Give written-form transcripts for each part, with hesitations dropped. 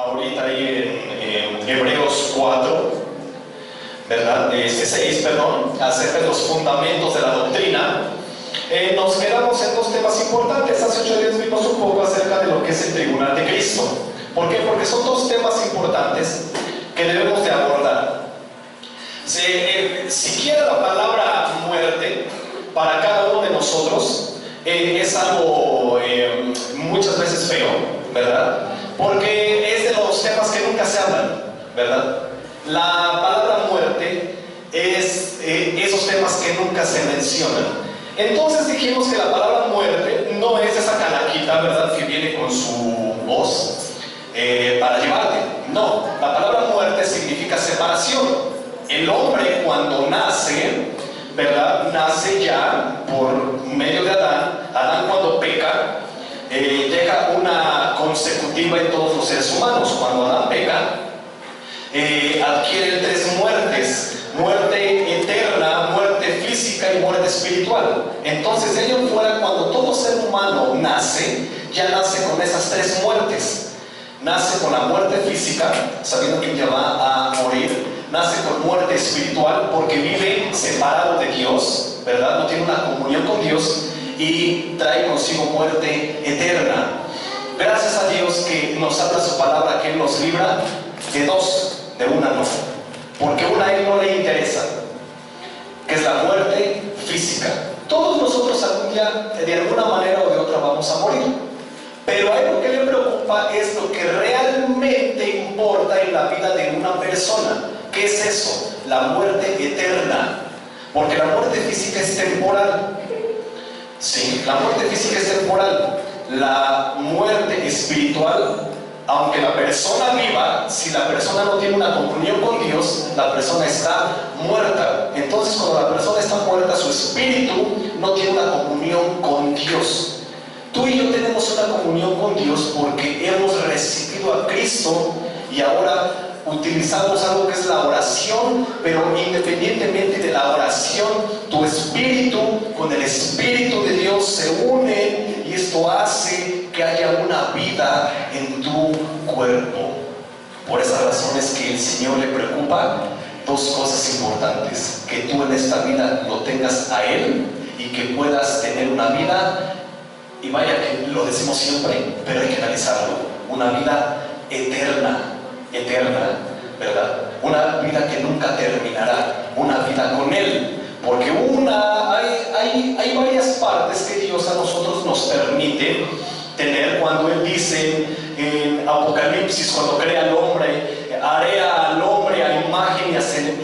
ahorita ahí en Hebreos 4, ¿verdad? 6, perdón, acerca de los fundamentos de la doctrina. Nos quedamos en dos temas importantes. Hace 8 días vimos un poco acerca de lo que es el tribunal de Cristo. ¿Por qué? Porque son dos temas importantes que debemos de abordar. Siquiera la palabra muerte para cada uno de nosotros es algo muchas veces feo, ¿verdad? Porque es de los temas que nunca se hablan, ¿verdad? La palabra muerte es esos temas que nunca se mencionan. Entonces dijimos que la palabra muerte no es esa calaquita, ¿verdad?, que viene con su voz para llevarte. No, la palabra muerte significa separación. El hombre cuando nace, ¿verdad?, nace ya por medio de Adán. Adán cuando peca, deja una consecutiva en todos los seres humanos. Cuando Adán peca, adquiere 3 muertes: muerte eterna, muerte física y muerte espiritual. Entonces, de ello en fuera, cuando todo ser humano nace, ya nace con esas 3 muertes. Nace con la muerte física, sabiendo que ya va a morir. Nace con muerte espiritual, porque vive separado de Dios, ¿verdad? No tiene una comunión con Dios, y trae consigo muerte eterna. Gracias a Dios que nos habla su palabra, que Él nos libra de 2, de una no. Porque una a Él no le interesa, que es la muerte física. Todos nosotros algún día, de alguna manera o de otra, vamos a morir. Pero a Él lo que le preocupa es lo que realmente importa en la vida de una persona. ¿Qué es eso? La muerte eterna. Porque la muerte física es temporal. Sí, la muerte física es temporal. La muerte espiritual, aunque la persona viva, si la persona no tiene una comunión con Dios, la persona está muerta. Entonces, cuando la persona está muerta, su espíritu no tiene una comunión con Dios. Tú y yo tenemos una comunión con Dios porque hemos recibido a Cristo y ahora utilizamos algo que es la oración. Pero independientemente de la oración, tu espíritu con el Espíritu de Dios se une, y esto hace que haya una vida en tu cuerpo. Por esa razón es que el Señor le preocupa 2 cosas importantes: que tú en esta vida lo tengas a Él y que puedas tener una vida, y vaya que lo decimos siempre, pero hay que analizarlo, una vida eterna, ¿verdad? Una vida que nunca terminará, una vida con Él. Porque hay varias partes que Dios a nosotros nos permite tener. Cuando Él dice en Apocalipsis, cuando crea al hombre, haré al hombre a imagen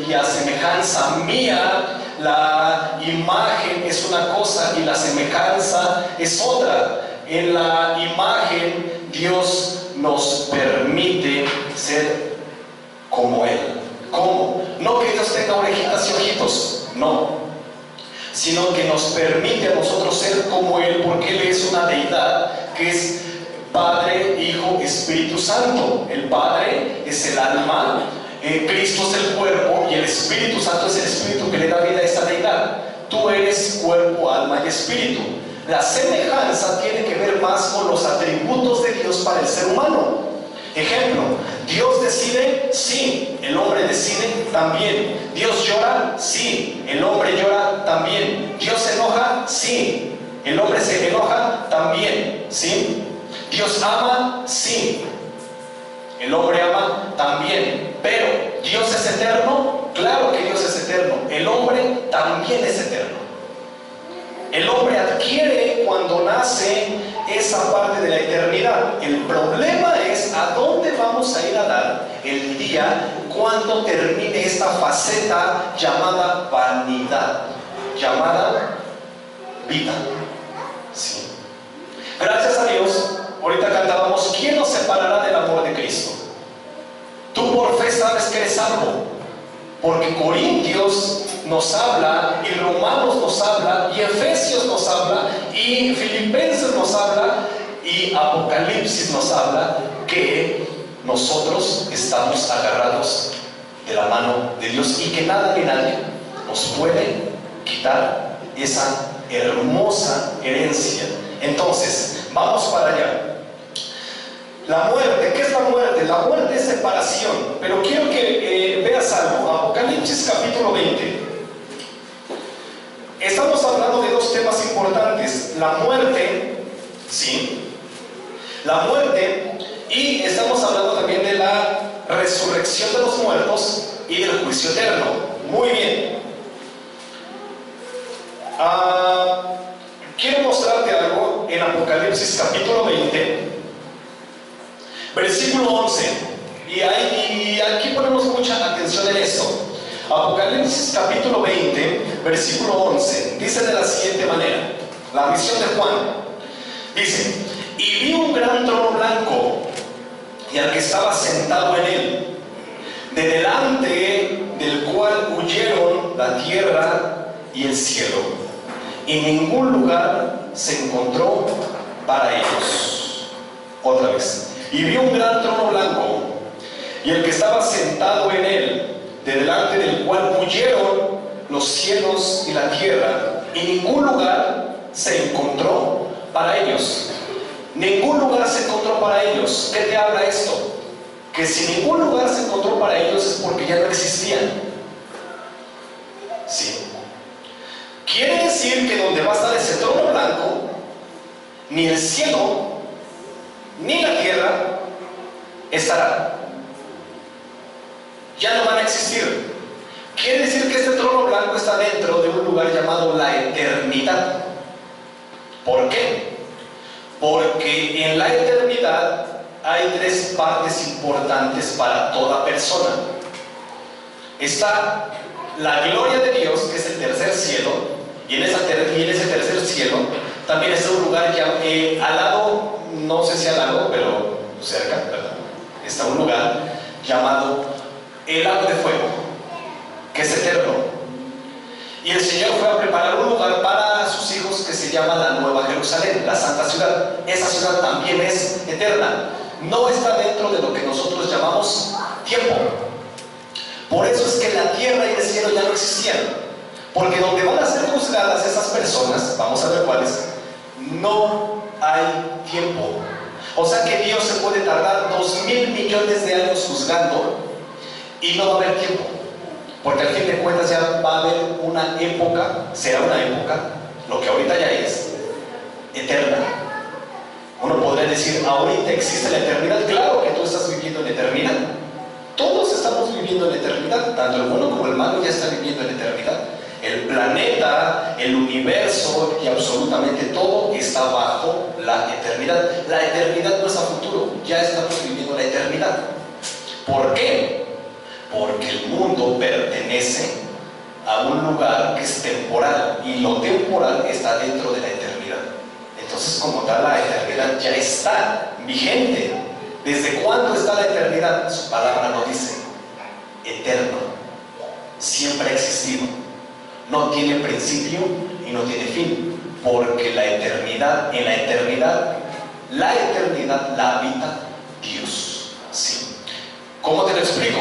y a semejanza mía. La imagen es una cosa y la semejanza es otra. En la imagen Dios nos permite ser como Él. ¿Cómo? No que Dios tenga orejitas y ojitos, no, sino que nos permite a nosotros ser como Él, porque Él es una deidad que es Padre, Hijo, Espíritu Santo. El Padre es el alma, Cristo es el cuerpo, y el Espíritu Santo es el Espíritu que le da vida a esta deidad. Tú eres cuerpo, alma y espíritu. La semejanza tiene que ver más con los atributos de Dios para el ser humano. Ejemplo: Dios decide, sí, el hombre decide también. Dios llora, sí, el hombre llora también. Dios se enoja, sí, el hombre se enoja también, ¿sí? Dios ama, sí, el hombre ama también. Pero ¿Dios es eterno? Claro que Dios es eterno. El hombre también es eterno. El hombre adquiere cuando nace esa parte de la eternidad. El problema es a dónde vamos a ir a dar el día cuando termine esta faceta llamada vanidad, llamada vida. Sí. Gracias a Dios, ahorita cantábamos: ¿quién nos separará del amor de Cristo? Tú por fe sabes que eres salvo, porque Corintios nos habla, y Romanos nos habla, y Efesios nos habla, y Filipenses nos habla, y Apocalipsis nos habla que nosotros estamos agarrados de la mano de Dios, y que nada ni nadie nos puede quitar esa hermosa herencia. Entonces, vamos para allá. La muerte, ¿qué es la muerte? la muerte es separación, pero quiero que veas algo. Apocalipsis capítulo 20. Estamos hablando de dos temas importantes: la muerte, ¿sí? La muerte, y estamos hablando también de la resurrección de los muertos y del juicio eterno. Muy bien. Quiero mostrarte algo en Apocalipsis capítulo 20, versículo 11. Y aquí ponemos mucha atención en esto. Apocalipsis capítulo 20, versículo 11. Dice de la siguiente manera, la visión de Juan. Dice: y vi un gran trono blanco y al que estaba sentado en él, de delante del cual huyeron la tierra y el cielo, y ningún lugar se encontró para ellos. Otra vez: y vi un gran trono blanco y el que estaba sentado en él, de delante del cual huyeron los cielos y la tierra, y ningún lugar se encontró para ellos. Ningún lugar se encontró para ellos. ¿Qué te habla esto? Que si ningún lugar se encontró para ellos es porque ya no existían. ¿Sí? Quiere decir que donde va a estar ese trono blanco, ni el cielo ni la tierra estarán. Ya no van a existir. Quiere decir que este trono blanco está dentro de un lugar llamado la eternidad. ¿Por qué? Porque en la eternidad hay tres partes importantes para toda persona. Está la gloria de Dios, que es el tercer cielo, y en ese tercer cielo también está un lugar que al lado, no sé si al lado, pero cerca, ¿verdad? Está un lugar llamado el lago de fuego, que es eterno. Y el Señor fue a preparar un lugar para sus hijos que se llama la Nueva Jerusalén, la Santa Ciudad. Esa ciudad también es eterna. No está dentro de lo que nosotros llamamos tiempo. Por eso es que la tierra y el cielo ya no existían. Porque donde van a ser juzgadas esas personas, vamos a ver cuáles, no hay tiempo. O sea que Dios se puede tardar 2.000 millones de años juzgando y no va a haber tiempo. Porque al fin de cuentas ya va a haber una época, será una época, lo que ahorita ya es, eterna. Uno podría decir: ahorita existe la eternidad. Claro que tú estás viviendo en eternidad. Todos estamos viviendo en eternidad. Tanto el bueno como el malo ya están viviendo en eternidad. El planeta, el universo y absolutamente todo está bajo la eternidad. La eternidad no es a futuro, ya estamos viviendo la eternidad. ¿Por qué? Porque el mundo pertenece a un lugar que es temporal, y lo temporal está dentro de la eternidad. Entonces, como tal, la eternidad ya está vigente. ¿Desde cuándo está la eternidad? Su palabra lo dice: eterno. Siempre ha existido. No tiene principio y no tiene fin, porque la eternidad, en la eternidad la habita Dios. ¿Sí? ¿Cómo te lo explico?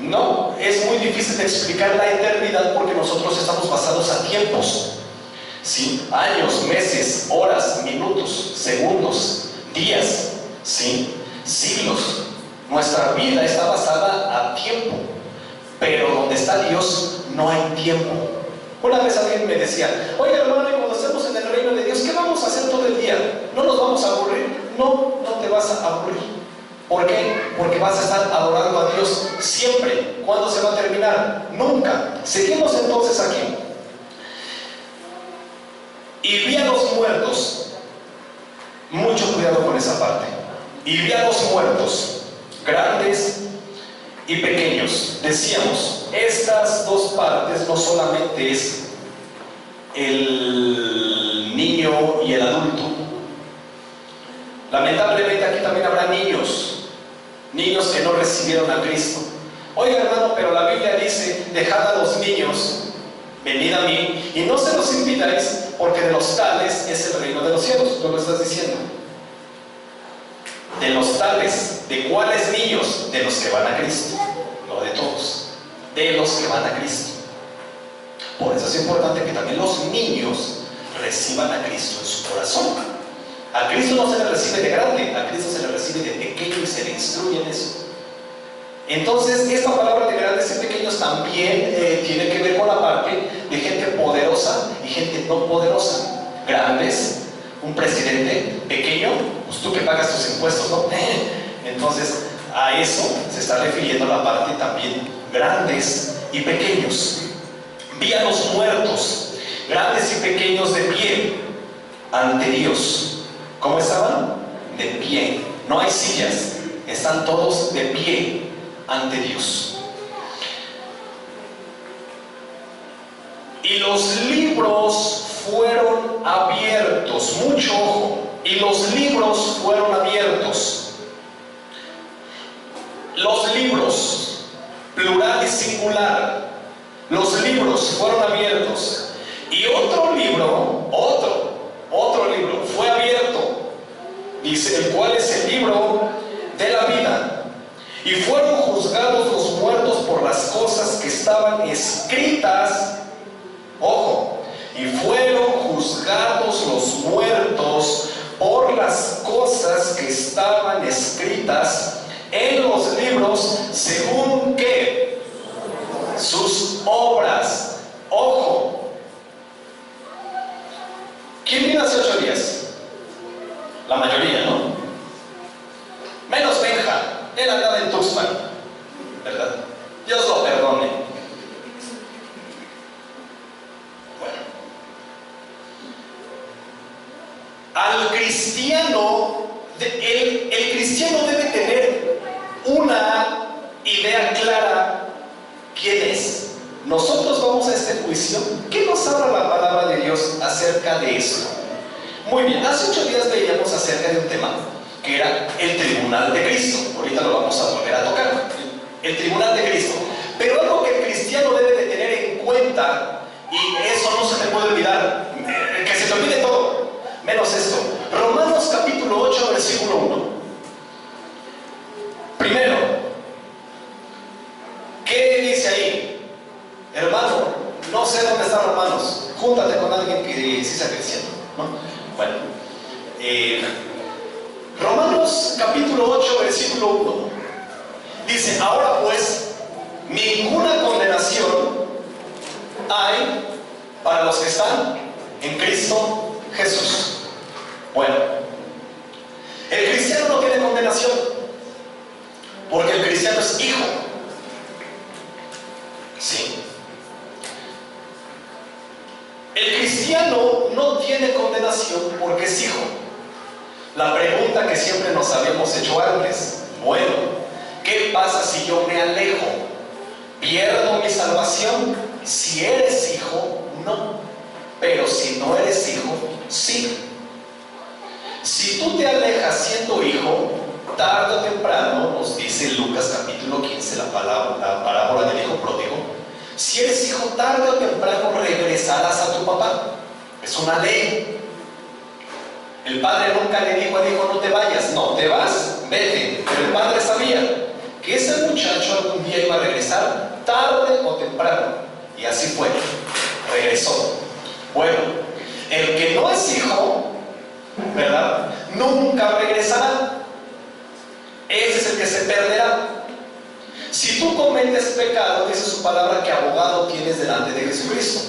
No, es muy difícil de explicar la eternidad porque nosotros estamos basados a tiempos, ¿sí? Años, meses, horas, minutos, segundos, días, ¿sí? Siglos. Nuestra vida está basada a tiempo, pero donde está Dios no hay tiempo. Una vez alguien me decía: oye hermano, y cuando estemos en el reino de Dios, ¿qué vamos a hacer todo el día? ¿No nos vamos a aburrir? No, no te vas a aburrir. ¿Por qué? Porque vas a estar adorando a Dios siempre. ¿Cuándo se va a terminar? Nunca. Seguimos entonces aquí. Y vi a los muertos. Mucho cuidado con esa parte. Y vi a los muertos, grandes y pequeños. Decíamos, estas dos partes no solamente es el niño y el adulto. Lamentablemente aquí también habrá niños que no recibieron a Cristo. Oiga hermano, pero la Biblia dice: dejad a los niños, venid a mí, y no se los impidáis, porque de los tales es el reino de los cielos. ¿Tú lo estás diciendo? De los tales, ¿de cuáles niños? De los que van a Cristo, no de todos, de los que van a Cristo. Por eso es importante que también los niños reciban a Cristo en su corazón. A Cristo no se le recibe de grande, a Cristo se le recibe de pequeño y se le instruye en eso. Entonces, esta palabra de grandes y pequeños también tiene que ver con la parte de gente poderosa y gente no poderosa. Grandes, un presidente; pequeño, pues tú que pagas tus impuestos, ¿no? Entonces, a eso se está refiriendo la parte también, grandes y pequeños. Vi a los muertos, grandes y pequeños, de pie ante Dios. ¿Cómo estaban? De pie. No hay sillas, están todos de pie ante Dios. Y los libros fueron abiertos. Mucho ojo. Y los libros fueron abiertos. Los libros, plural y singular. Los libros fueron abiertos. Y otro libro fue abierto, dice, el cual es el libro de la vida. Y fueron juzgados los muertos por las cosas que estaban escritas. Ojo. Y fueron juzgados los muertos por las cosas que estaban escritas en los libros, según ¿qué? Sus obras. Ojo. ¿Quién vino hace 8 días? La mayoría, ¿no? Menos Benja. Él andaba en Tuxpan, ¿verdad? Dios lo perdone. Bueno. Al cristiano, el cristiano debe tener una idea clara quién es. Nosotros vamos a este juicio. ¿Qué nos habla la palabra de Dios acerca de esto? Muy bien, hace 8 días veíamos acerca de un tema que era el tribunal de Cristo. Ahorita lo vamos a volver a tocar, el tribunal de Cristo. Pero algo que el cristiano debe de tener en cuenta, y eso no se te puede olvidar, que se te olvide todo, menos esto. Romanos capítulo 8, versículo 1. Primero, ¿qué dice ahí? Hermano, no sé dónde están Romanos. Júntate con alguien que sí sea cristiano, ¿no? Bueno, Romanos capítulo 8, versículo 1. Dice: ahora pues, ninguna condenación hay para los que están en Cristo Jesús. Bueno, el cristiano no tiene condenación, porque el cristiano es hijo. Sí. El cristiano no tiene condenación porque es hijo. La pregunta que siempre nos habíamos hecho antes: bueno, ¿qué pasa si yo me alejo? ¿Pierdo mi salvación? Si eres hijo, no. Pero si no eres hijo, sí. Si tú te alejas siendo hijo, tarde o temprano, nos dice Lucas capítulo 15, la parábola del hijo pródigo, si eres hijo, tarde o temprano regresarás a tu papá. Es una ley. El padre nunca le dijo al hijo: no te vayas. No, te vas, vete. Pero el padre sabía que ese muchacho algún día iba a regresar, tarde o temprano. Y así fue. Regresó. Bueno, el que no es hijo, ¿verdad?, nunca regresará. Ese es el que se perderá. Si tú cometes pecado, dice su palabra, que abogado tienes delante de Jesucristo.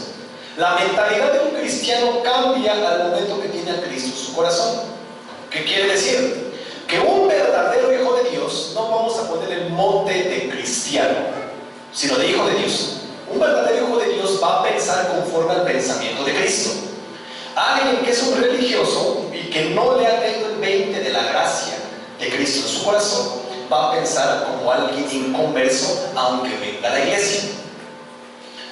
La mentalidad de un cristiano cambia al momento que tiene a Cristo en su corazón. ¿Qué quiere decir? Que un verdadero hijo de Dios, no vamos a poner el mote de cristiano, sino de hijo de Dios. Un verdadero hijo de Dios va a pensar conforme al pensamiento de Cristo. Alguien que es un religioso y que no le ha caído el 20 de la gracia de Cristo en su corazón, va a pensar como alguien inconverso, aunque venga a la iglesia.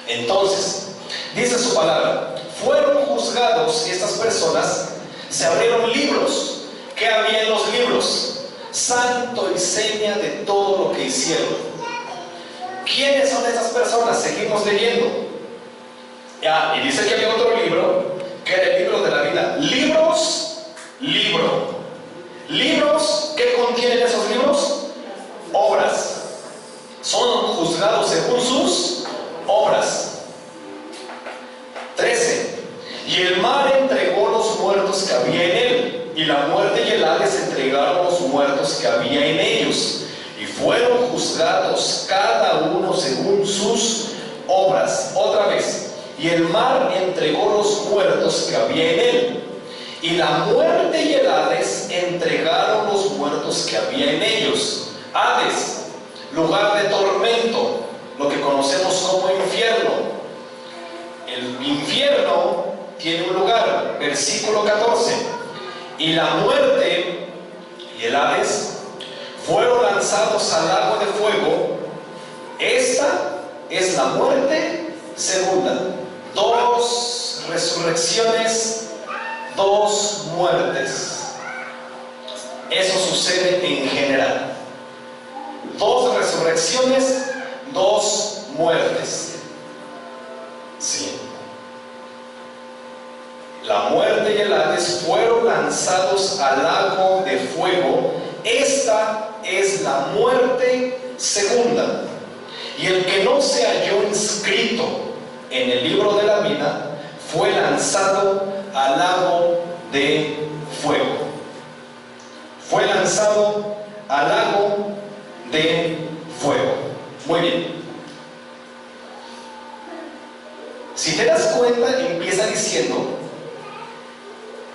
Entonces, dice su palabra, fueron juzgados, y estas personas, se abrieron libros. ¿Qué había en los libros? Santo y seña de todo lo que hicieron. ¿Quiénes son esas personas? Seguimos leyendo. Y dice que había otro libro, que era el libro de la vida. Libros, ¿qué contienen esos libros? Obras. Son juzgados según sus obras. 13. Y el mar entregó los muertos que había en él, y la muerte y el Hades entregaron los muertos que había había en ellos, y fueron juzgados cada uno según sus obras. Otra vez, y el mar entregó los muertos que había en él, y la muerte y el Hades entregaron los muertos que había en ellos. Hades, lugar de tormento, lo que conocemos como infierno. El infierno tiene un lugar, versículo 14. Y la muerte y el Hades fueron lanzados al lago de fuego. Esta es la muerte segunda. 2 resurrecciones, 2 muertes. Eso sucede en general. 2 resurrecciones, 2 muertes. Sí. La muerte y el Hades fueron lanzados al lago de fuego. Esta es la muerte segunda. Y el que no se halló inscrito en el libro de la vida fue lanzado al lago de fuego. Fue lanzado al lago de fuego. Muy bien. Si te das cuenta, empieza diciendo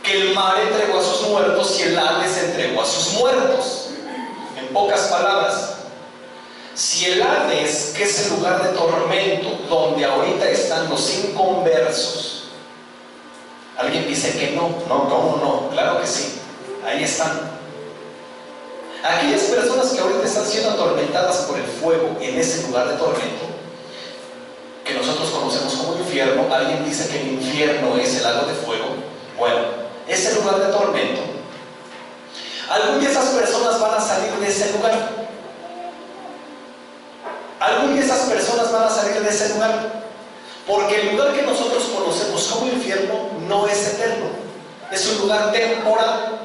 que el mar entregó a sus muertos y el Hades entregó a sus muertos. En pocas palabras, si el Hades, que es el lugar de tormento donde ahorita están los inconversos, alguien dice que no, ¿cómo no? Claro que sí, ahí están. Aquellas personas que ahorita están siendo atormentadas por el fuego en ese lugar de tormento, que nosotros conocemos como infierno, alguien dice que el infierno es el lago de fuego. Bueno, ese lugar de tormento, algún día esas personas van a salir de ese lugar. Algún día esas personas van a salir de ese lugar, porque el lugar que nosotros conocemos como infierno no es eterno, es un lugar temporal.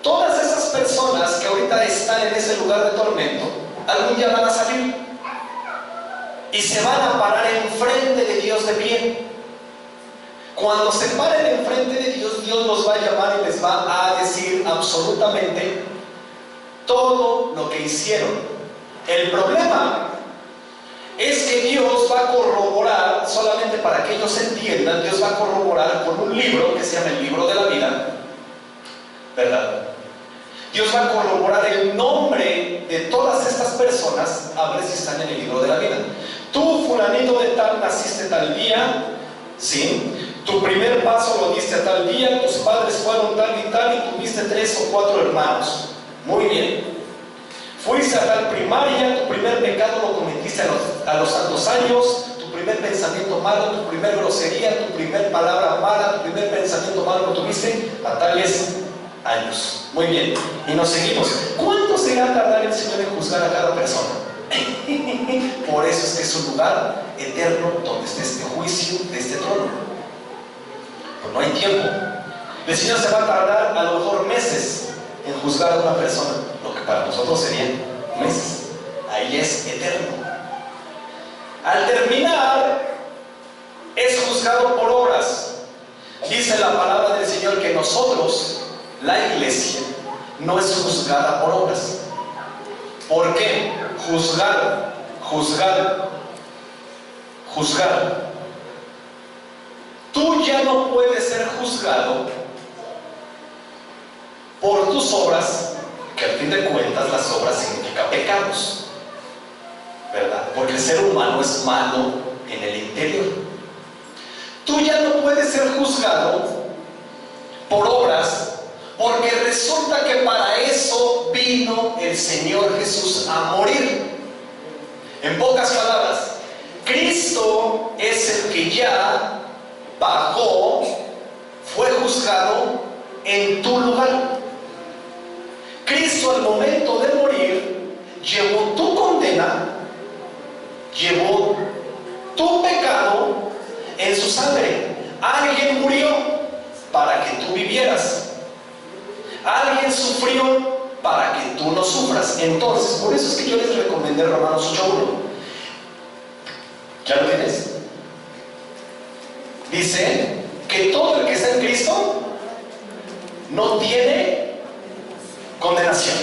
Todas esas personas que ahorita están en ese lugar de tormento, algún día van a salir y se van a parar enfrente de Dios de pie. Cuando se paren enfrente de Dios, Dios los va a llamar y les va a decir absolutamente todo lo que hicieron. El problema es que Dios va a corroborar, solamente para que ellos entiendan, Dios va a corroborar con un libro que se llama el libro de la vida, ¿verdad? Dios va a corroborar el nombre de todas estas personas, a ver si están en el libro de la vida. Tú, fulanito de tal, naciste tal día, ¿sí? Tu primer paso lo diste a tal día, tus padres fueron tal y tal, y tuviste 3 o 4 hermanos. Muy bien. Fuiste a tal primaria, tu primer pecado lo cometiste a los tantos años, tu primer pensamiento malo, tu primer grosería, tu primer palabra mala, tu primer pensamiento malo lo tuviste a tales años. Muy bien. Y nos seguimos. ¿Cuánto se va a tardar el Señor en juzgar a cada persona? Por eso es que es un lugar eterno donde está este juicio de este trono. Pues no hay tiempo. El Señor se va a tardar a lo mejor meses en juzgar a una persona, lo que para nosotros serían meses. Ahí es eterno. Al terminar, es juzgado por obras. Dice la palabra del Señor que nosotros, la iglesia, no es juzgada por obras. ¿Por qué? Juzgar. Tú ya no puedes ser juzgado por tus obras, que al fin de cuentas las obras significan pecados, ¿verdad? Porque el ser humano es malo en el interior. Tú ya no puedes ser juzgado por obras, porque resulta que para eso vino el Señor Jesús a morir. En pocas palabras, Cristo es el que ya pagó, fue juzgado en tu lugar. Cristo, al momento de morir, llevó tu condena, llevó tu pecado en su sangre. Alguien murió para que tú vivieras. Alguien sufrió para que tú no sufras. Entonces, por eso es que yo les recomendé Romanos 8:1. ¿Ya lo tienes? Dice que todo el que está en Cristo no tiene condenación.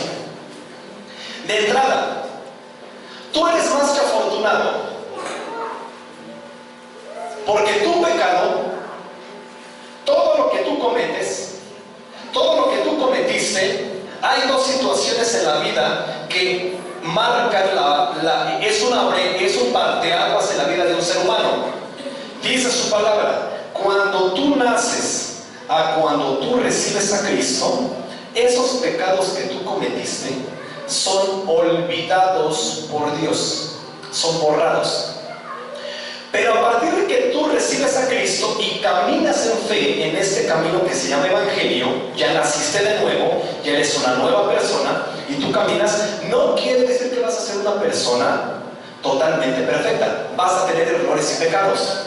De entrada, tú eres más que afortunado, porque tu pecado, todo lo que tú cometes, todo lo que tú cometiste, hay dos situaciones en la vida que marcan es un parteaguas en la vida de un ser humano. Dice su palabra: cuando tú naces a cuando tú recibes a Cristo, esos pecados que tú cometiste son olvidados por Dios, son borrados. Pero a partir de que tú recibes a Cristo y caminas en fe en este camino que se llama Evangelio, ya naciste de nuevo, ya eres una nueva persona y tú caminas, no quiere decir que vas a ser una persona totalmente perfecta. Vas a tener errores y pecados.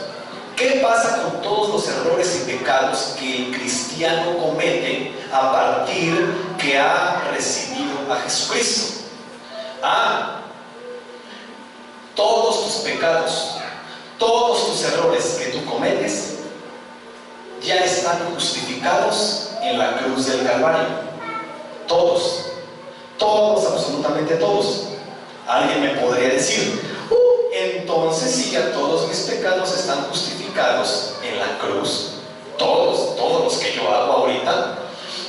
¿Qué pasa con todos los errores y pecados que el cristiano comete a partir que ha recibido a Jesucristo? Todos tus pecados, todos tus errores que tú cometes ya están justificados en la cruz del Calvario. Todos, absolutamente todos. Alguien me podría decir: entonces si ya todos mis pecados están justificados en la cruz, todos los que yo hago ahorita,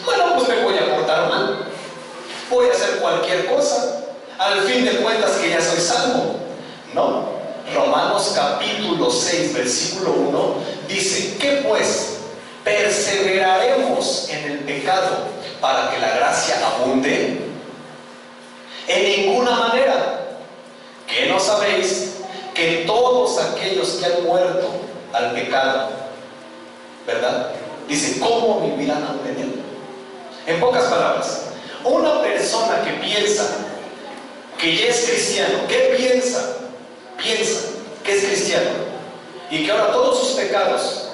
bueno, pues me voy a portar mal, voy a hacer cualquier cosa, al fin de cuentas que ya soy salvo. No. Romanos capítulo 6 versículo 1 dice: ¿qué pues? ¿Perseveraremos en el pecado para que la gracia abunde? En ninguna manera. ¿Qué no sabéis? Que todos aquellos que han muerto al pecado, ¿verdad? Dice: ¿cómo vivirán aún en él? En pocas palabras, una persona que piensa que ya es cristiano, ¿qué piensa? Piensa que es cristiano y que ahora todos sus pecados,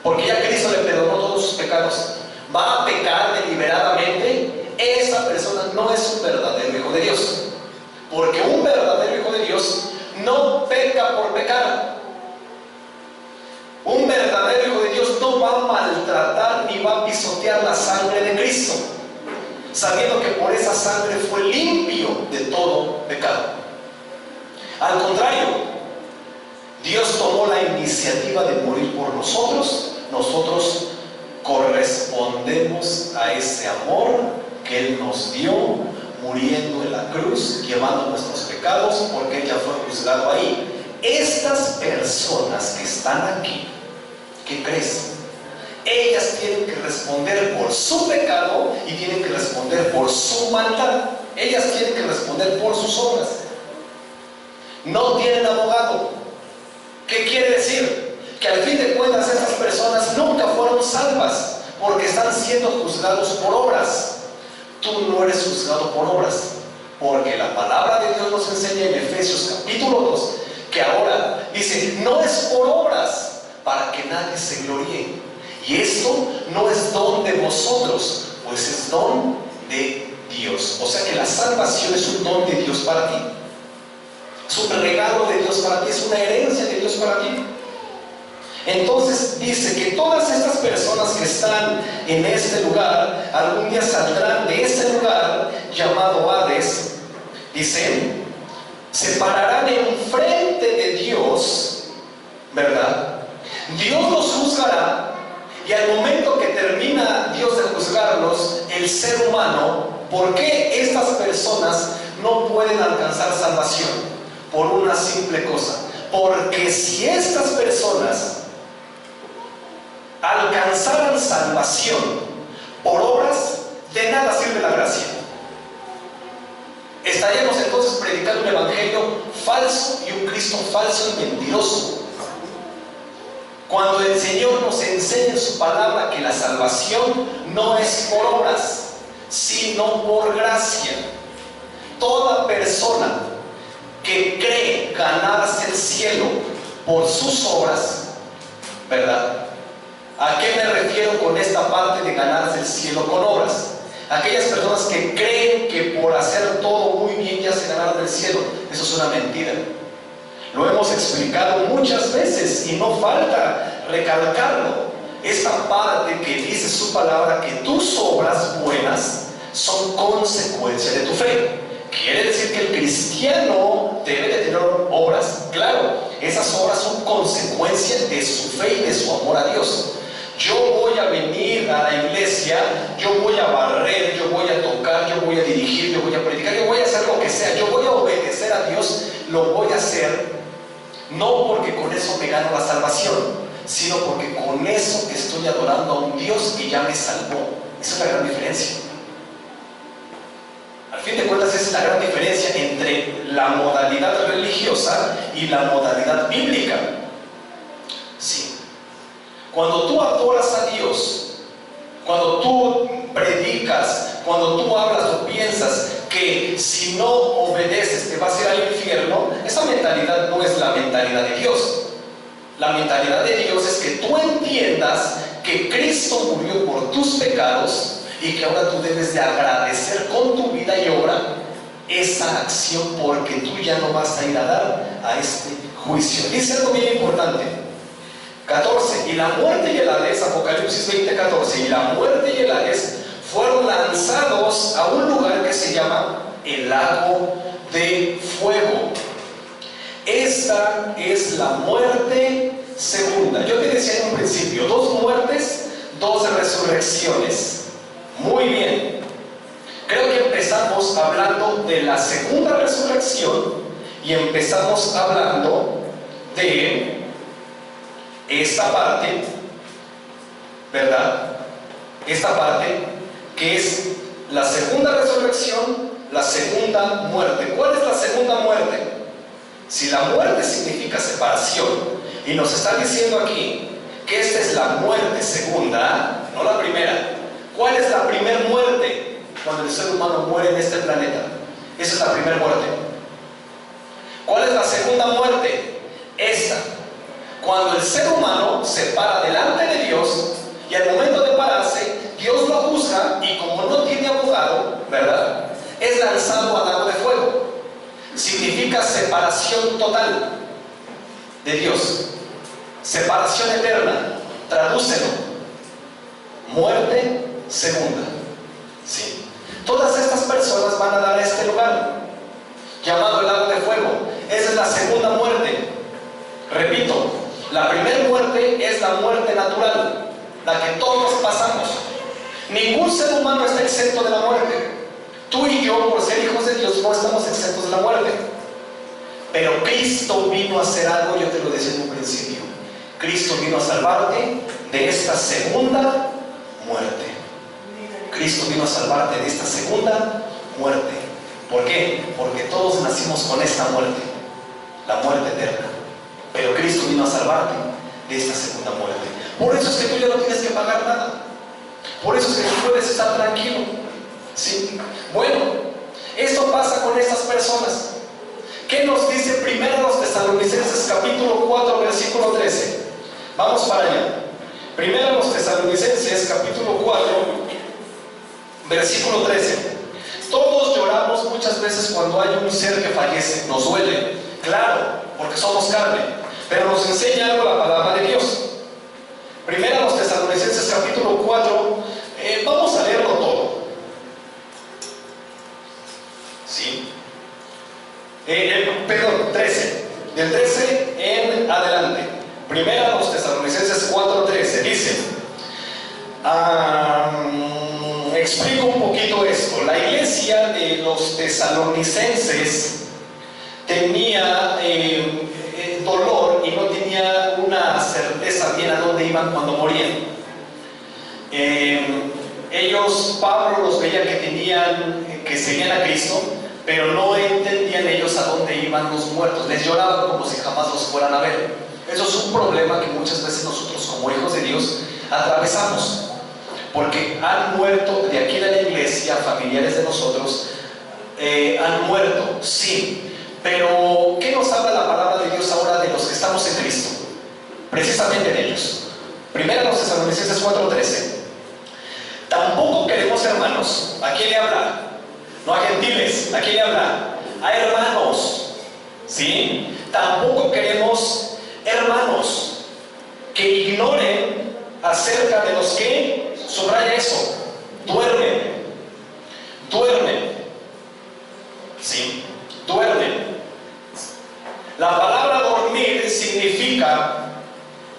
porque ya Cristo le perdonó todos sus pecados, va a pecar deliberadamente. Esa persona no es un verdadero hijo de Dios, porque un verdadero hijo de Dios no peca por pecar. Un verdadero hijo de Dios no va a maltratar ni va a pisotear la sangre de Cristo, sabiendo que por esa sangre fue limpio de todo pecado. Al contrario, Dios tomó la iniciativa de morir por nosotros. Nosotros correspondemos a ese amor que Él nos dio, muriendo en la cruz, llevando nuestros pecados, porque Él ya fue juzgado ahí. Estas personas que están aquí, ¿qué crees? Ellas tienen que responder por su pecado y tienen que responder por su maldad. Ellas tienen que responder por sus obras. No tienen abogado. ¿Qué quiere decir? Que al fin de cuentas estas personas nunca fueron salvas, porque están siendo juzgados por obras. Tú no eres juzgado por obras, porque la palabra de Dios nos enseña en Efesios capítulo 2 que ahora dice: no es por obras para que nadie se gloríe, y esto no es don de vosotros, pues es don de Dios. O sea que la salvación es un don de Dios para ti. Es un regalo de Dios para ti, es una herencia de Dios para ti. Entonces dice que todas estas personas que están en este lugar, algún día saldrán de este lugar llamado Hades. Dice: se pararán enfrente de Dios, ¿verdad? Dios los juzgará, y al momento que termina Dios de juzgarlos, el ser humano, ¿por qué estas personas no pueden alcanzar salvación? Por una simple cosa: porque si estas personas alcanzaran salvación por obras, de nada sirve la gracia. Estaríamos entonces predicando un evangelio falso y un Cristo falso y mentiroso. Cuando el Señor nos enseña en su palabra que la salvación no es por obras, sino por gracia. Toda persona que cree ganarse el cielo por sus obras, ¿verdad? ¿A qué me refiero con esta parte de ganarse el cielo con obras? Aquellas personas que creen que por hacer todo muy bien ya se ganaron el cielo. Eso es una mentira. Lo hemos explicado muchas veces y no falta recalcarlo. Esta parte que dice su palabra, que tus obras buenas son consecuencia de tu fe. Quiere cristiano debe de tener obras, claro, esas obras son consecuencia de su fe y de su amor a Dios. Yo voy a venir a la iglesia, yo voy a barrer, yo voy a tocar, yo voy a dirigir, yo voy a predicar, yo voy a hacer lo que sea, yo voy a obedecer a Dios, lo voy a hacer, no porque con eso me gano la salvación, sino porque con eso estoy adorando a un Dios que ya me salvó. Esa es la gran diferencia. Al fin de cuentas, esa es la gran diferencia entre la modalidad religiosa y la modalidad bíblica. Sí. Cuando tú adoras a Dios, cuando tú predicas, cuando tú hablas o piensas que si no obedeces te vas a ir al infierno, esa mentalidad no es la mentalidad de Dios. La mentalidad de Dios es que tú entiendas que Cristo murió por tus pecados y que ahora tú debes de agradecer con tu vida y obra esa acción, porque tú ya no vas a ir a dar a este juicio. Dice algo bien importante. 14, y la muerte y el Hades, Apocalipsis 20:14, y la muerte y el Hades fueron lanzados a un lugar que se llama el lago de fuego. Esta es la muerte segunda. Yo te decía en un principio, 2 muertes, 2 resurrecciones. Muy bien. Creo que empezamos hablando de la segunda resurrección y empezamos hablando de esta parte, ¿verdad? Esta parte que es la segunda resurrección, la segunda muerte. ¿Cuál es la segunda muerte? Si la muerte significa separación y nos está diciendo aquí que esta es la muerte segunda, no la primera. ¿Cuál es la primera muerte? Cuando el ser humano muere en este planeta. Esa es la primera muerte. ¿Cuál es la segunda muerte? Esta. Cuando el ser humano se para delante de Dios y al momento de pararse, Dios lo juzga y como no tiene abogado, ¿verdad? Es lanzado al lago de fuego. Significa separación total de Dios. Separación eterna. Tradúcelo. Muerte segunda. Sí. Todas estas personas van a dar a este lugar llamado el lago de fuego. Esa es la segunda muerte. Repito, la primera muerte es la muerte natural, la que todos pasamos. Ningún ser humano está exento de la muerte. Tú y yo, por ser hijos de Dios, no estamos exentos de la muerte. Pero Cristo vino a hacer algo, yo te lo decía en un principio. Cristo vino a salvarte de esta segunda muerte. Cristo vino a salvarte de esta segunda muerte. ¿Por qué? Porque todos nacimos con esta muerte, la muerte eterna. Pero Cristo vino a salvarte de esta segunda muerte. Por eso es que tú ya no tienes que pagar nada. Por eso es que tú puedes estar tranquilo. ¿Sí? Bueno, esto pasa con estas personas. ¿Qué nos dice primero los Tesalonicenses capítulo 4 versículo 13? Vamos para allá. Primero los Tesalonicenses capítulo 4 versículo 13. Todos lloramos muchas veces cuando hay un ser que fallece. Nos duele, claro, porque somos carne, pero nos enseña algo la palabra de Dios. Primero los Tesalonicenses capítulo 4, vamos a leerlo todo. ¿Sí? Perdón, 13. Del 13 en adelante. Primero los Tesalonicenses 4:13 dice, explico un poquito esto. La iglesia de los tesalonicenses tenía dolor y no tenía una certeza bien a dónde iban cuando morían. Ellos, Pablo los veía que seguían a Cristo, pero no entendían ellos a dónde iban los muertos. Les lloraban como si jamás los fueran a ver. Eso es un problema que muchas veces nosotros como hijos de Dios atravesamos, porque han muerto de aquí de la iglesia, familiares de nosotros, han muerto, sí, pero ¿qué nos habla la palabra de Dios ahora de los que estamos en Cristo? Precisamente de ellos. Primero los Tesalonicenses 4:13. Tampoco queremos, hermanos, ¿a quién le habla? No a gentiles, ¿a quién le habla? A hermanos, ¿sí? Tampoco queremos, hermanos, que ignoren acerca de los que, subraya eso, duermen, ¿sí? Duermen. La palabra dormir significa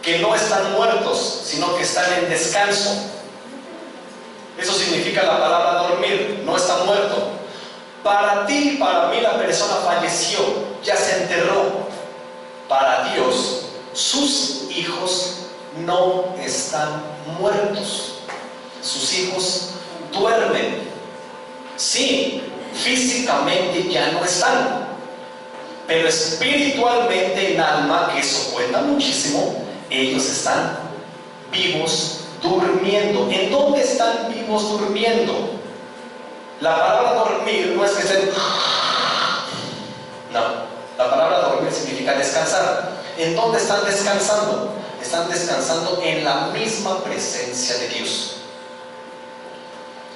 que no están muertos, sino que están en descanso. Eso significa la palabra dormir, no está muerto. Para ti y para mí la persona falleció, ya se enterró. Para Dios, sus hijos no están muertos. Sus hijos duermen. Sí, físicamente ya no están, pero espiritualmente, en alma, que eso cuenta muchísimo, ellos están vivos durmiendo. ¿En dónde están vivos durmiendo? La palabra dormir no es que estén... No, la palabra dormir significa descansar. ¿En dónde están descansando? Están descansando en la misma presencia de Dios.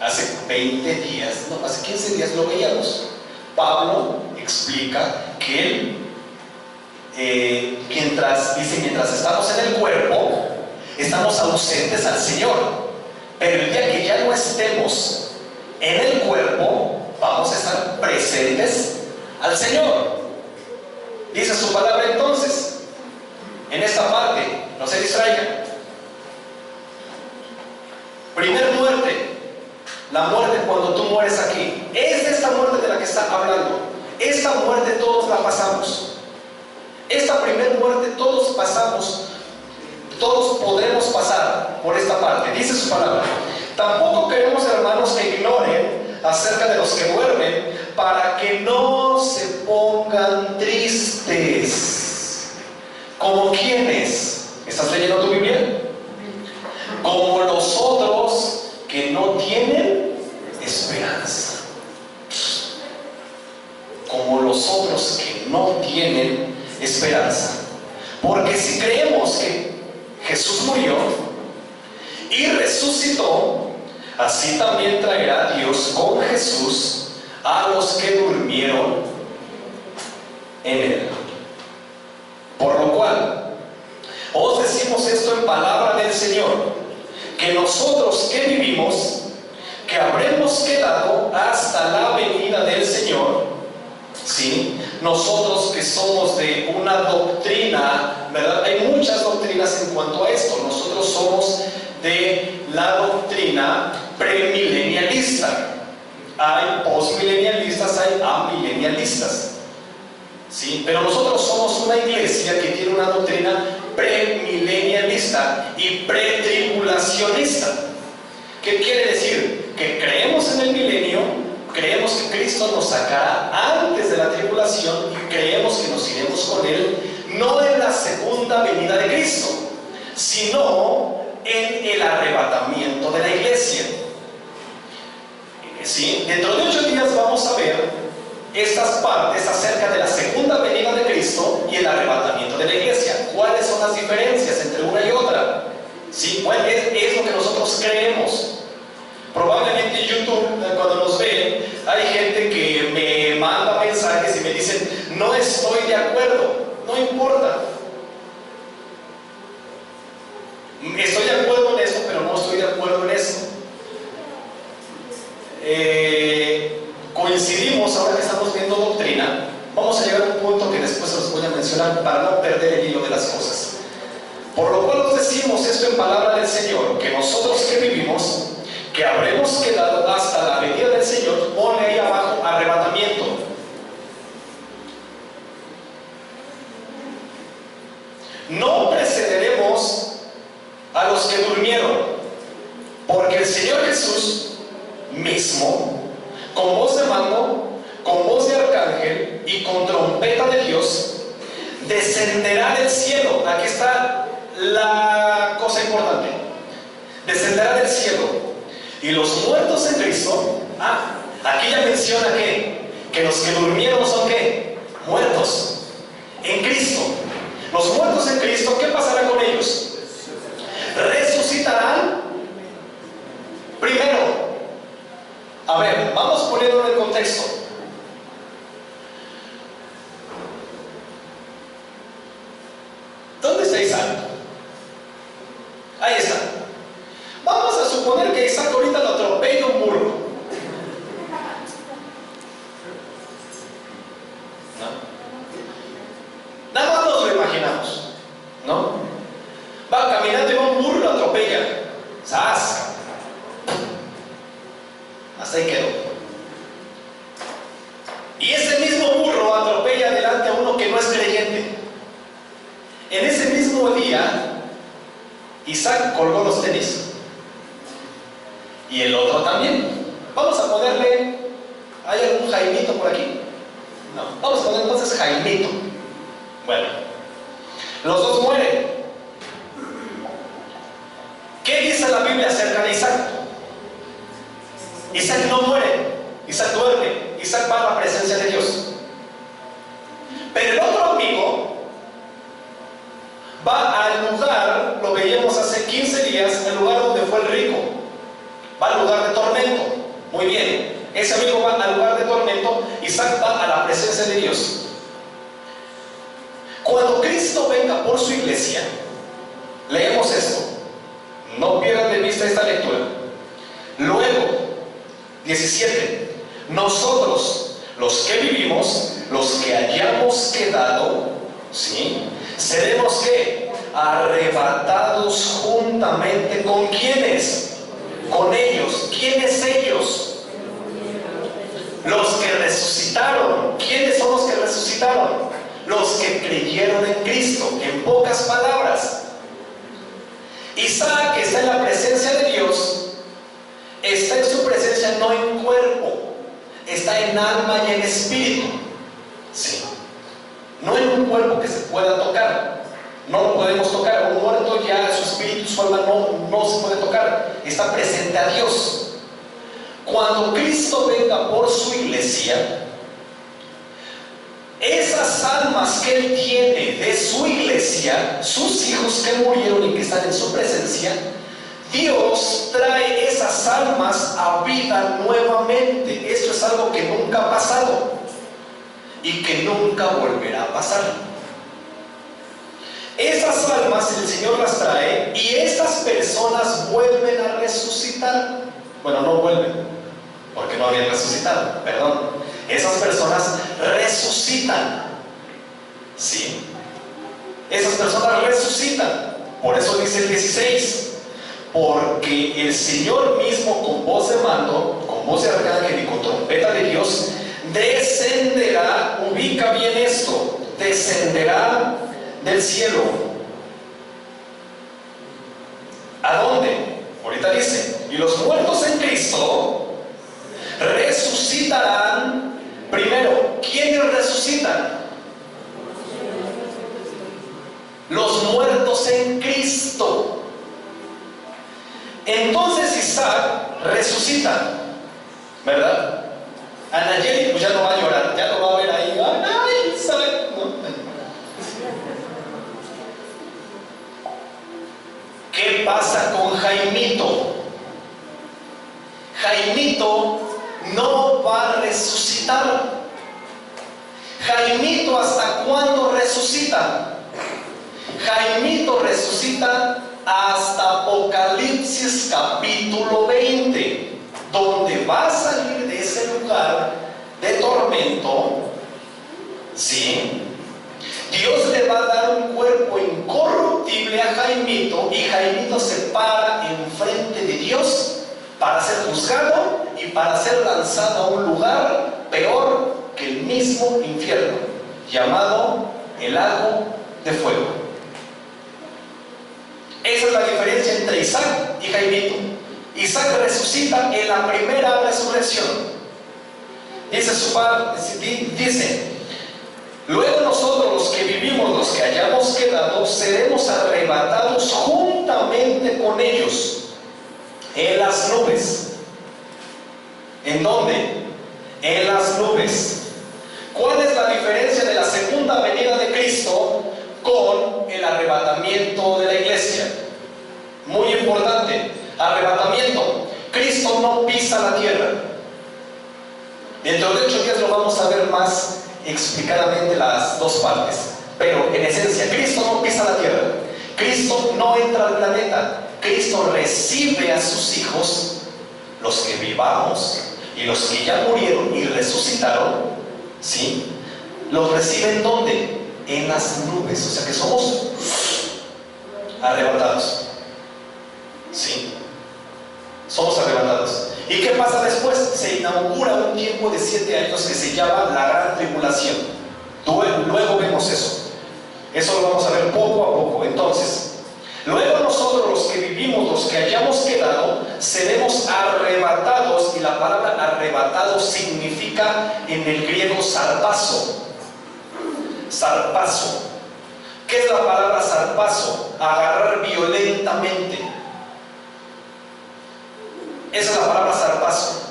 Hace 20 días, no, hace 15 días lo veíamos. Pablo explica que él, mientras estamos en el cuerpo, estamos ausentes al Señor. Pero el día que ya no estemos en el cuerpo, vamos a estar presentes al Señor. Dice su palabra entonces, en esta parte, no se distraigan. Primer muerte. La muerte cuando tú mueres aquí. Es de esta muerte de la que está hablando. Esta muerte todos la pasamos. Esta primer muerte todos pasamos. Todos podremos pasar por esta parte. Dice su palabra. Tampoco queremos, hermanos, que ignoren acerca de los que duermen, para que no se pongan tristes. ¿Como quiénes? ¿Estás leyendo tu Biblia? Como los otros que no tienen esperanza. Como los otros que no tienen esperanza. Porque si creemos que Jesús murió y resucitó, así también traerá Dios con Jesús a los que durmieron en él. Por lo cual, os decimos esto en palabra del Señor, que nosotros que vivimos, que habremos quedado hasta la venida del Señor, ¿sí? Nosotros que somos de una doctrina, ¿verdad? Hay muchas doctrinas en cuanto a esto. Nosotros somos de la doctrina premilenialista. Hay postmilenialistas, hay amilenialistas, ¿sí? Pero nosotros somos una iglesia que tiene una doctrina premilenialista y pretribulacionista. ¿Qué quiere decir? Que creemos en el milenio, creemos que Cristo nos sacará antes de la tribulación y creemos que nos iremos con Él, no en la segunda venida de Cristo, sino en el arrebatamiento de la iglesia. ¿Sí? Dentro de 8 días vamos a ver estas partes acerca de la segunda venida de Cristo y el arrebatamiento de la iglesia. ¿Cuáles son las diferencias entre una y otra? ¿Sí? ¿Cuál es lo que nosotros creemos? Probablemente en YouTube, cuando nos ven, hay gente que me manda mensajes y me dicen: no estoy de acuerdo. No importa. Estoy de acuerdo en eso, pero no estoy de acuerdo en eso. Coincidimos, ahora que estamos viendo doctrina. Vamos a llegar a un punto que después se los voy a mencionar para no perder el hilo de las cosas. Por lo cual os decimos esto en palabra del Señor, que nosotros que vivimos, que habremos quedado hasta la venida del Señor, pone ahí abajo arrebatamiento. No precederemos a los que durmieron, porque el Señor Jesús mismo, con voz de mando, con voz de arcángel y con trompeta de Dios, descenderá del cielo. Aquí está la cosa importante. Descenderá del cielo, y los muertos en Cristo, aquí ya menciona que los que durmieron son ¿qué? Muertos en Cristo. Los muertos en Cristo, ¿qué pasará con ellos? Resucitarán primero. A ver, vamos poniéndolo en contexto. ¿Dónde está Isaac? Ahí está. Vamos a suponer que Isaac ahorita lo atropella un burro. ¿No? lo atropella. ¡Sas! Hasta ahí quedó. Y ese mismo burro atropella delante a uno que no es creyente. En ese mismo día, Isaac colgó los tenis. Y el otro también. Vamos a ponerle, ¿hay algún Jaimito por aquí? No. Vamos a poner entonces Jaimito. Bueno, los dos mueren. ¿Qué dice la Biblia acerca de Isaac? Isaac no muere, Isaac duerme, Isaac va a la presencia de Dios. Pero el otro amigo va al lugar, lo veíamos hace 15 días, el lugar donde fue el rico. Va al lugar de tormento. Muy bien, ese amigo va al lugar de tormento, Isaac va a la presencia de Dios. Cuando Cristo venga por su iglesia, leemos esto. No pierdan de vista esta lectura. Luego, 17. Nosotros, los que vivimos, los que hayamos quedado, ¿sí?, seremos ¿qué? Arrebatados juntamente con ¿quiénes? Con ellos. ¿Quiénes ellos? Los que resucitaron. ¿Quiénes son los que resucitaron? Los que creyeron en Cristo. En pocas palabras, Isaac, que está en la presencia de Dios, está en su presencia no en cuerpo, está en alma y en espíritu. Sí. No en un cuerpo que se pueda tocar. No lo podemos tocar. Un muerto ya, su espíritu, su alma no se puede tocar. Está presente a Dios. Cuando Cristo venga por su iglesia, esas almas que Él tiene de su iglesia, sus hijos que murieron y que están en su presencia, Dios trae esas almas a vida nuevamente. Esto es algo que nunca ha pasado y que nunca volverá a pasar. Esas almas el Señor las trae y estas personas vuelven a resucitar. Bueno, no vuelven, porque no habían resucitado, perdón. Esas personas resucitan. Sí. Esas personas resucitan. Por eso dice el 16. Porque el Señor mismo con voz de mando, con voz de arcángel y con trompeta de Dios, descenderá, ubica bien esto, descenderá del cielo. ¿A dónde? Ahorita dice, y los muertos en Cristo resucitarán primero. ¿Quiénes resucitan? Los muertos en Cristo. Entonces Isaac resucita, ¿verdad? Anayeli pues ya no va a llorar, ya no va a ver ahí, ¡ay, Isaac! ¿No? ¿Qué pasa con Jaimito? Jaimito no va a resucitar. Jaimito, ¿hasta cuándo resucita? Jaimito resucita hasta Apocalipsis capítulo 20, donde va a salir de ese lugar de tormento. ¿Sí? Dios le va a dar un cuerpo incorruptible a Jaimito, y Jaimito se para enfrente de Dios para ser juzgado y para ser lanzado a un lugar peor que el mismo infierno, llamado el lago de fuego. Esa es la diferencia entre Isaac y Jaimito. Isaac resucita en la primera resurrección. Dice su padre, dice, luego nosotros los que vivimos, los que hayamos quedado, seremos arrebatados juntamente con ellos en las nubes. ¿En dónde? En las nubes. ¿Cuál es la diferencia de la segunda venida de Cristo con el arrebatamiento de la iglesia? Muy importante. Arrebatamiento. Cristo no pisa la tierra. Dentro de 8 días lo vamos a ver más explicadamente las dos partes. Pero en esencia, Cristo no pisa la tierra. Cristo no entra al planeta. Cristo recibe a sus hijos, los que vivamos y los que ya murieron y resucitaron, ¿sí? Los reciben ¿dónde? En las nubes. O sea que somos arrebatados. Sí, somos arrebatados. ¿Y qué pasa después? Se inaugura un tiempo de 7 años que se llama la Gran Tribulación. Luego vemos eso. Eso lo vamos a ver poco a poco. Entonces, luego nosotros los que vivimos, los que hayamos quedado, seremos arrebatados, y la palabra arrebatado significa en el griego zarpazo. Zarpazo. ¿Qué es la palabra zarpazo? Agarrar violentamente. Esa es la palabra zarpazo.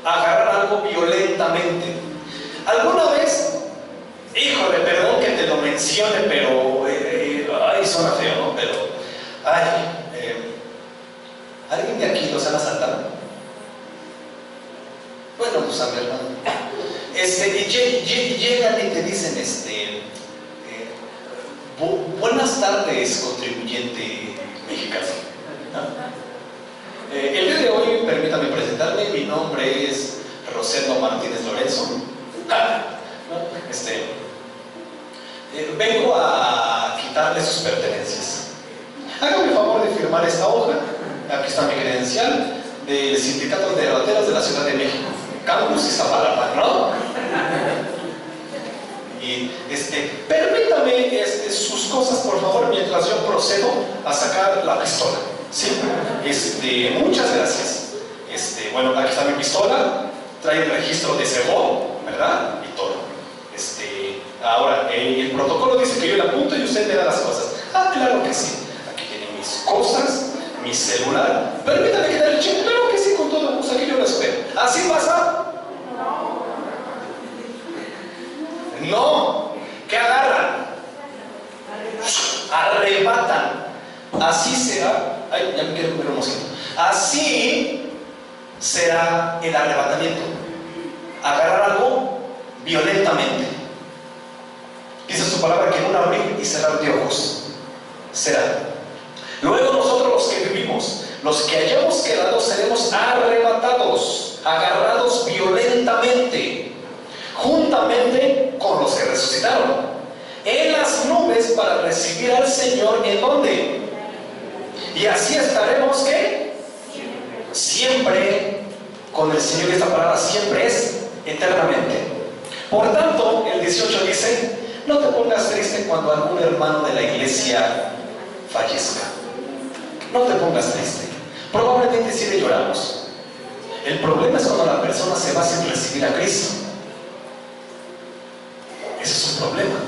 Agarrar algo violentamente. ¿Alguna vez, híjole, perdón que te lo mencione, pero ay, suena feo, ¿no? Pero ¿alguien de aquí los han asaltado? Bueno, pues a mi hermano. Llegan y te dicen, buenas tardes, contribuyente mexicano. El día de hoy, permítame presentarme, mi nombre es Rosendo Martínez Lorenzo. Vengo a quitarle sus pertenencias. Hágame el favor de firmar esta hoja. Aquí está mi credencial del Sindicato de Rateros de la Ciudad de México, Campus Iztapalapa, ¿no? Y permítame sus cosas, por favor, mientras yo procedo a sacar la pistola. Sí, muchas gracias. Bueno, aquí está mi pistola, trae el registro de CEBO, ¿verdad? Y todo. Ahora, el protocolo dice que yo le apunto y usted le da las cosas. Ah, claro que sí. Aquí tiene mis cosas, mi celular. Permítame quitar el chip. Claro que sí, con todo gusto. Aquí yo lo espero. ¿Así pasa? No. ¿Qué agarran? Arrebatan. Así será. Ay, ya me quiero comer un mosquito. Así será el arrebatamiento. Agarrar algo violentamente. Dice su palabra que en un abrir y cerrar de ojos será. Luego nosotros los que vivimos, los que hayamos quedado, seremos arrebatados, agarrados violentamente, juntamente con los que resucitaron, en las nubes para recibir al Señor. ¿En dónde? Y así estaremos, ¿qué? Siempre con el Señor. Esta palabra siempre es eternamente. Por tanto, el 18 dice: no te pongas triste cuando algún hermano de la iglesia fallezca. No te pongas triste. Probablemente sí le lloramos. El problema es cuando la persona se va sin recibir a Cristo. Ese es un problema.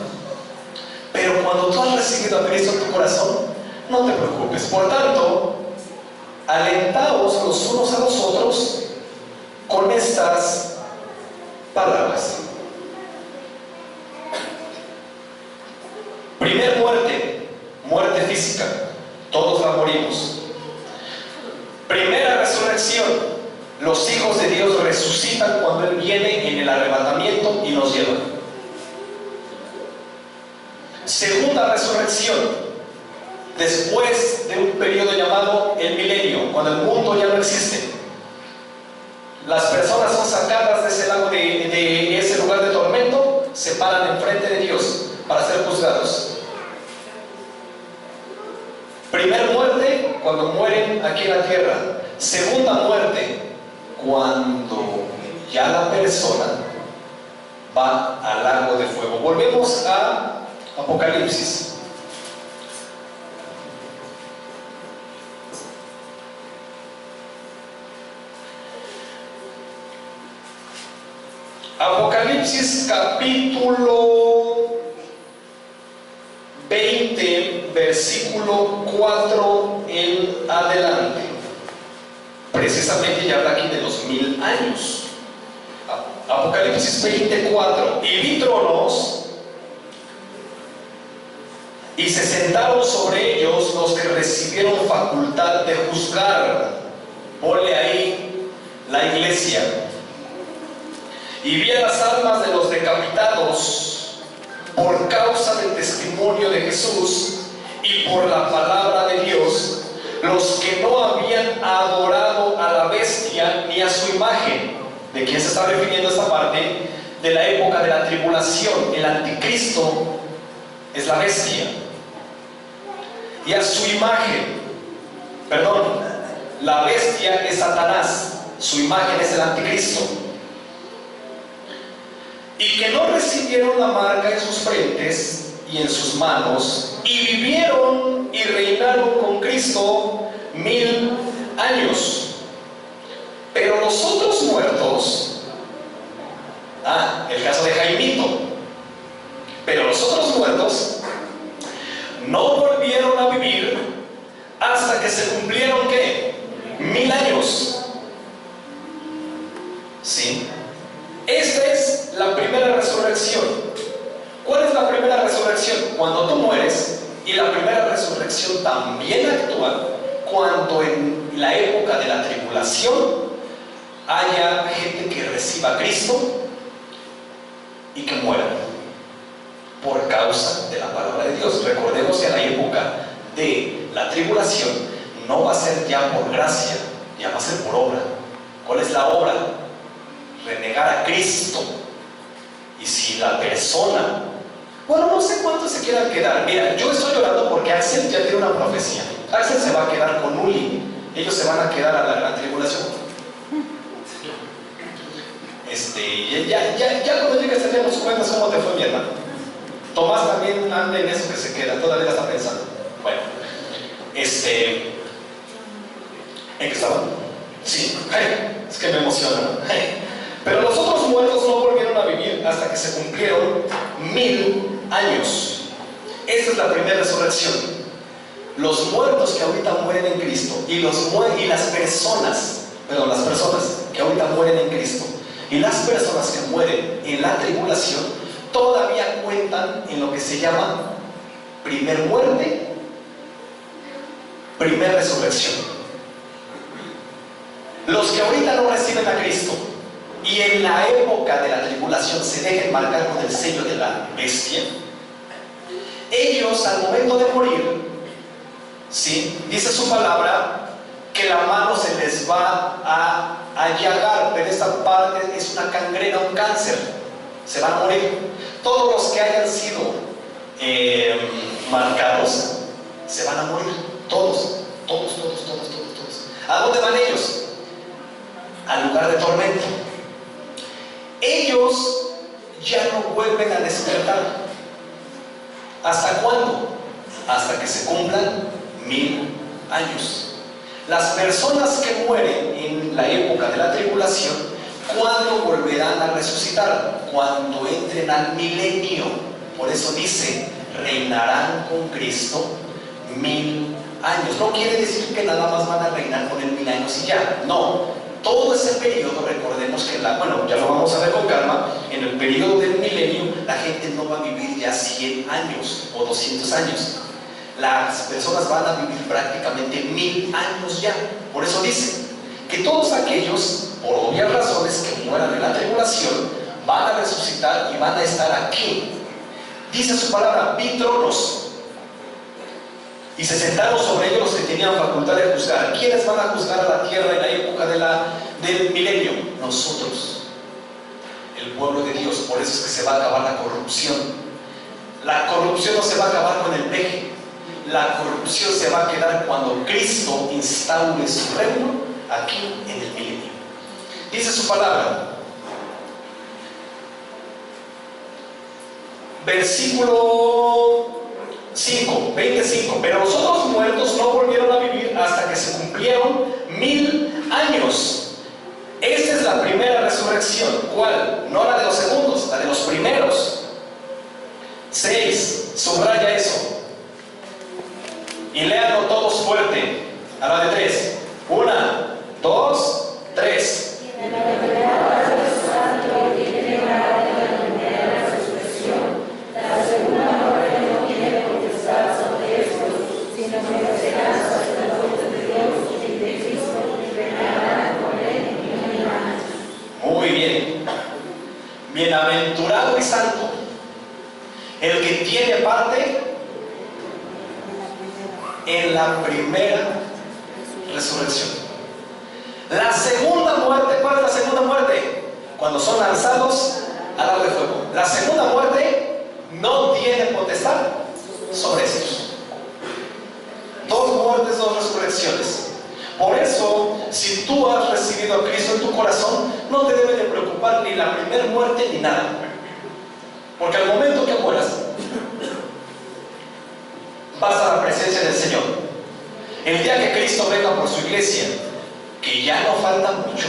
Pero cuando tú has recibido a Cristo en tu corazón, no te preocupes. Por tanto, alentaos los unos a los otros con estas palabras. Primer muerte, muerte física. Todos la morimos. Primera resurrección. Los hijos de Dios resucitan cuando Él viene en el arrebatamiento y nos lleva. Segunda resurrección. Después de un periodo llamado el milenio, cuando el mundo ya no existe, las personas son sacadas de ese lago, de ese lugar de tormento, se paran enfrente de Dios para ser juzgados. Primer muerte, cuando mueren aquí en la tierra. Segunda muerte, cuando ya la persona va al lago de fuego. Volvemos a Apocalipsis. Apocalipsis capítulo 20, versículo 4 en adelante. Precisamente ya habla aquí de los 1000 años. Apocalipsis 24. Y vi tronos, y se sentaron sobre ellos los que recibieron facultad de juzgar. Ponle ahí la iglesia. Y vi a las almas de los decapitados por causa del testimonio de Jesús y por la palabra de Dios, los que no habían adorado a la bestia ni a su imagen. ¿De quién se está refiriendo esta parte? De la época de la tribulación. El anticristo es la bestia. Y a su imagen. Perdón, la bestia es Satanás, su imagen es el anticristo. Y que no recibieron la marca en sus frentes y en sus manos, y vivieron y reinaron con Cristo 1000 años. Pero los otros muertos, el caso de Jaimito, pero los otros muertos no volvieron a vivir hasta que se cumplieron, ¿qué? 1000 años. ¿Sí? Esta es la primera resurrección. ¿Cuál es la primera resurrección? Cuando tú mueres. Y la primera resurrección también actúa cuando en la época de la tribulación haya gente que reciba a Cristo y que muera por causa de la palabra de Dios. Recordemos que en la época de la tribulación no va a ser ya por gracia, ya va a ser por obra. ¿Cuál es la obra? Renegar a Cristo. Y si la persona, bueno, no sé cuántos se quieran quedar. Mira, yo estoy llorando porque Axel ya tiene una profecía. Axel se va a quedar con Uli. Ellos se van a quedar a la gran tribulación. Ya cuando llegues allá nos cuentas cómo te fue, mi hermano. Tomás también anda en eso que se queda, todavía está pensando. Bueno, ¿en qué estaba? Sí, es que me emociona, ¿no? Pero los otros muertos no volvieron a vivir hasta que se cumplieron 1000 años. Esta es la primera resurrección. Los muertos que ahorita mueren en Cristo y las personas que ahorita mueren en Cristo y las personas que mueren en la tribulación todavía cuentan en lo que se llama primer muerte, primer resurrección. Los que ahorita no reciben a Cristo y en la época de la tribulación se dejen marcar con el sello de la bestia, ellos al momento de morir, ¿sí? Dice su palabra que la mano se les va a llagar, pero esta parte es una gangrena, un cáncer, se van a morir. Todos los que hayan sido marcados se van a morir, todos. ¿A dónde van ellos? Al lugar de tormento. Ellos ya no vuelven a despertar. ¿Hasta cuándo? Hasta que se cumplan 1000 años. Las personas que mueren en la época de la tribulación, ¿cuándo volverán a resucitar? Cuando entren al milenio. Por eso dice, reinarán con Cristo 1000 años. No quiere decir que nada más van a reinar con él 1000 años y ya. No. Todo ese periodo, recordemos que ya lo vamos a ver con calma, en el periodo del milenio la gente no va a vivir ya 100 años o 200 años. Las personas van a vivir prácticamente 1000 años ya. Por eso dice que todos aquellos, por obvias razones, que mueran en la tribulación, van a resucitar y van a estar aquí. Dice su palabra, vi tronos y se sentaron sobre ellos los que tenían facultad de juzgar. ¿Quiénes van a juzgar a la tierra en la época del milenio? Nosotros, el pueblo de Dios. Por eso es que se va a acabar la corrupción. La corrupción no se va a acabar con el peje. La corrupción se va a quedar cuando Cristo instaure su reino aquí en el milenio. Dice su palabra, versículo 25, pero los otros muertos no volvieron a vivir hasta que se cumplieron 1000 años. Esta es la primera resurrección. ¿Cuál? No la de los segundos, la de los primeros. 6, subraya eso. Y léanlo todos fuerte. A la de 3. 1, 2, 3. Muy bien. Bienaventurado y santo el que tiene parte en la primera resurrección. La segunda muerte, ¿cuál es la segunda muerte? Cuando son lanzados al lago de fuego. La segunda muerte no tiene potestad sobre ellos. 2 muertes, 2 resurrecciones. resurrecciones. Por eso, si tú has recibido a Cristo en tu corazón, no te debe de preocupar ni la primera muerte ni nada. Porque al momento que mueras, vas a la presencia del Señor. El día que Cristo venga por su iglesia, que ya no falta mucho,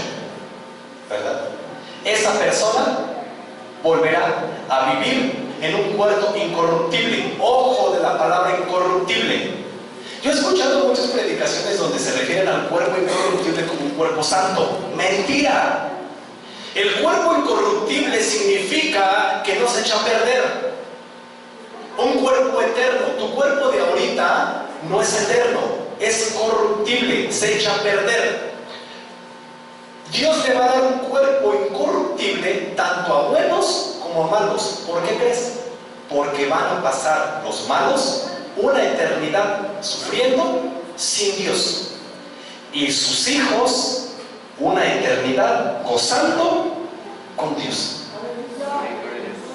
¿verdad? Esa persona volverá a vivir en un cuerpo incorruptible. Ojo de la palabra incorruptible. Yo he escuchado muchas predicaciones donde se refieren al cuerpo incorruptible como un cuerpo santo. ¡Mentira! El cuerpo incorruptible significa que no se echa a perder. Un cuerpo eterno. Tu cuerpo de ahorita no es eterno, es corruptible, se echa a perder. Dios le va a dar un cuerpo incorruptible tanto a buenos como a malos. ¿Por qué crees? Porque van a pasar los malos una eternidad sufriendo sin Dios, y sus hijos una eternidad gozando con Dios.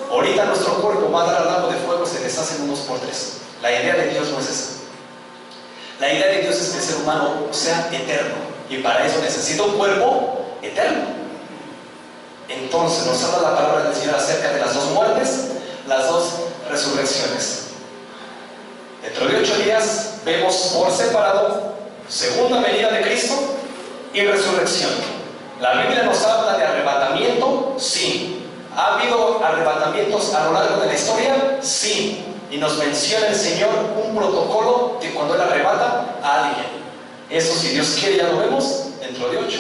Ahorita nuestro cuerpo va a dar al lago de fuego, se deshacen unos por tres. La idea de Dios no es esa. La idea de Dios es que el ser humano sea eterno, y para eso necesita un cuerpo eterno. Entonces nos habla la palabra del Señor acerca de las dos muertes, las dos resurrecciones. Dentro de 8 días vemos por separado segunda venida de Cristo y resurrección. La Biblia nos habla de arrebatamiento, sí. ¿Ha habido arrebatamientos a lo largo de la historia? Sí. Y nos menciona el Señor un protocolo de cuando Él arrebata a alguien. Eso, si Dios quiere, ya lo vemos dentro de 8